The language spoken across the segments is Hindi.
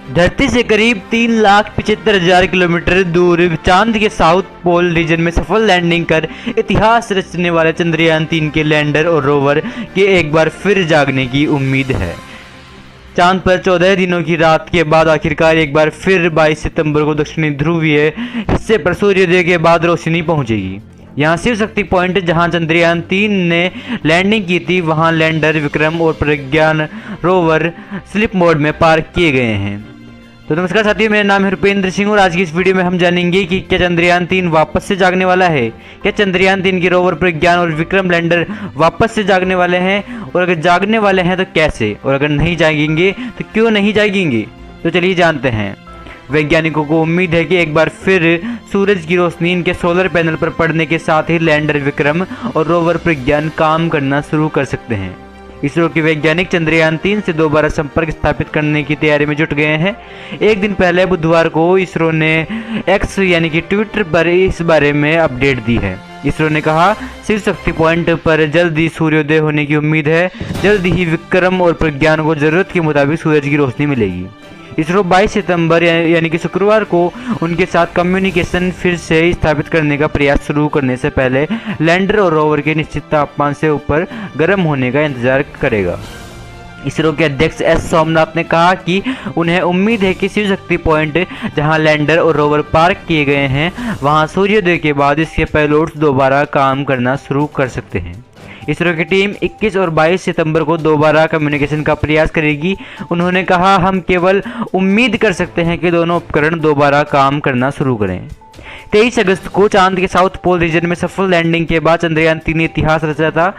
धरती से करीब 3,75,000 किलोमीटर दूर चांद के साउथ पोल रीजन में सफल लैंडिंग कर इतिहास रचने वाले चंद्रयान-3 के लैंडर और रोवर के एक बार फिर जागने की उम्मीद है। चांद पर 14 दिनों की रात के बाद आखिरकार एक बार फिर 22 सितंबर को दक्षिणी ध्रुवीय हिस्से पर सूर्योदय के बाद रोशनी पहुंचेगी। यहाँ शिव शक्ति पॉइंट जहाँ चंद्रयान-3 ने लैंडिंग की थी, वहाँ लैंडर विक्रम और प्रज्ञान रोवर स्लिप मोड में पार्क किए गए हैं। तो नमस्कार साथियों, मेरा नाम है रुपेंद्र सिंह और आज की इस वीडियो में हम जानेंगे कि क्या चंद्रयान-3 वापस से जागने वाला है। क्या चंद्रयान-3 के रोवर प्रज्ञान और विक्रम लैंडर वापस से जागने वाले हैं, और अगर जागने वाले हैं तो कैसे, और अगर नहीं जागेंगे तो क्यों नहीं जागेंगे। तो चलिए जानते हैं। वैज्ञानिकों को उम्मीद है कि एक बार फिर सूरज की रोशनी इनके सोलर पैनल पर पड़ने के साथ ही लैंडर विक्रम और रोवर प्रज्ञान काम करना शुरू कर सकते हैं। इसरो के वैज्ञानिक चंद्रयान-3 से दोबारा संपर्क स्थापित करने की तैयारी में जुट गए हैं। एक दिन पहले बुधवार को इसरो ने एक्स यानी कि ट्विटर पर इस बारे में अपडेट दी है। इसरो ने कहा, शिव शक्ति पॉइंट पर जल्द ही सूर्योदय होने की उम्मीद है। जल्द ही विक्रम और प्रज्ञान को जरूरत के मुताबिक सूरज की रोशनी मिलेगी। इसरो 22 सितंबर यानी कि शुक्रवार को उनके साथ कम्युनिकेशन फिर से स्थापित करने का प्रयास शुरू करने से पहले लैंडर और रोवर के निश्चित तापमान से ऊपर गर्म होने का इंतजार करेगा। इसरो के अध्यक्ष एस सोमनाथ ने कहा कि उन्हें उम्मीद है कि शिव शक्ति पॉइंट जहां लैंडर और रोवर पार्क किए गए हैं, वहां सूर्योदय के बाद इसके पेलोड्स दोबारा काम करना शुरू कर सकते हैं। इसरो की टीम 21 और 22 सितंबर को दोबारा कम्युनिकेशन का प्रयास करेगी। उन्होंने कहा, हम केवल उम्मीद कर सकते हैं कि दोनों उपकरण दोबारा काम करना शुरू करें। 23 अगस्त को चांद के साउथ पोल रीजन में सफल लैंडिंग के बाद चंद्रयान-3 ने इतिहास रचा था।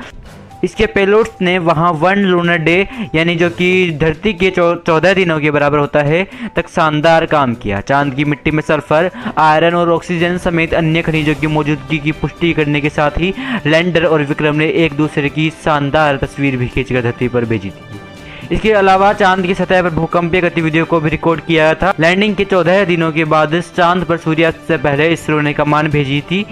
इसके पेलोड्स ने वहां 1 लूनर डे यानी जो कि धरती के 14 दिनों के बराबर होता है तक शानदार काम किया। चांद की मिट्टी में सल्फर, आयरन और ऑक्सीजन समेत अन्य खनिजों की मौजूदगी की पुष्टि करने के साथ ही लैंडर और विक्रम ने एक दूसरे की शानदार तस्वीर भी खींचकर धरती पर भेजी थी। इसके अलावा चांद की सतह पर भूकंपीय गतिविधियों को भी रिकॉर्ड किया था। लैंडिंग के 14 दिनों के बाद चांद पर सूर्यास्त से पहले इसरो ने कमान भेजी थी,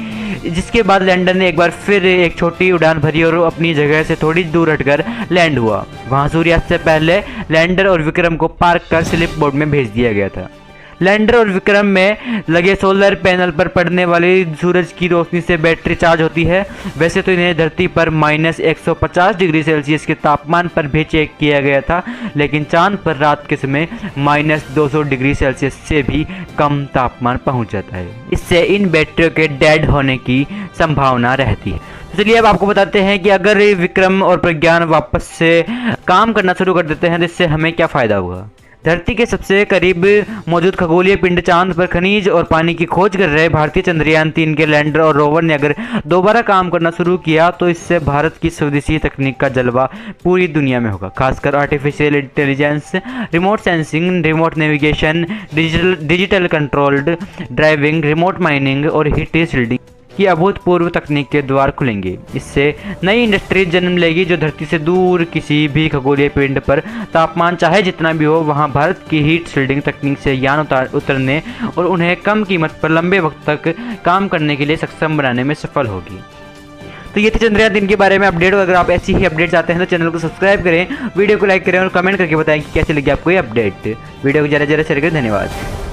जिसके बाद लैंडर ने एक बार फिर एक छोटी उड़ान भरी और अपनी जगह से थोड़ी दूर हटकर लैंड हुआ। वहां सूर्यास्त से पहले लैंडर और विक्रम को पार्क कर स्लिप मोड में भेज दिया गया था। लैंडर और विक्रम में लगे सोलर पैनल पर पड़ने वाली सूरज की रोशनी से बैटरी चार्ज होती है। वैसे तो इन्हें धरती पर -150 डिग्री सेल्सियस के तापमान पर भी चेक किया गया था, लेकिन चांद पर रात के समय -200 डिग्री सेल्सियस से भी कम तापमान पहुंच जाता है। इससे इन बैटरियों के डेड होने की संभावना रहती है। तो चलिए अब आपको बताते हैं कि अगर विक्रम और प्रज्ञान वापस से काम करना शुरू कर देते हैं तो इससे हमें क्या फ़ायदा होगा। धरती के सबसे करीब मौजूद खगोलीय पिंड चांद पर खनिज और पानी की खोज कर रहे भारतीय चंद्रयान-3 के लैंडर और रोवर ने अगर दोबारा काम करना शुरू किया तो इससे भारत की स्वदेशी तकनीक का जलवा पूरी दुनिया में होगा। खासकर artificial intelligence, remote sensing, remote navigation, digital controlled driving, remote mining और हीट शील्डिंग की अभूतपूर्व तकनीक के द्वार खुलेंगे। इससे नई इंडस्ट्री जन्म लेगी जो धरती से दूर किसी भी खगोलीय पिंड पर तापमान चाहे जितना भी हो, वहां भारत की हीट शील्डिंग तकनीक से यान उतरने और उन्हें कम कीमत पर लंबे वक्त तक काम करने के लिए सक्षम बनाने में सफल होगी। तो ये थे चंद्रयान-3 के बारे में अपडेट। अगर आप ऐसी ही अपडेट चाहते हैं तो चैनल को सब्सक्राइब करें, वीडियो को लाइक करें और कमेंट करके बताएं कि कैसे लगी आपको ये अपडेट। वीडियो को ज़्यादा से ज़्यादा शेयर करें। धन्यवाद।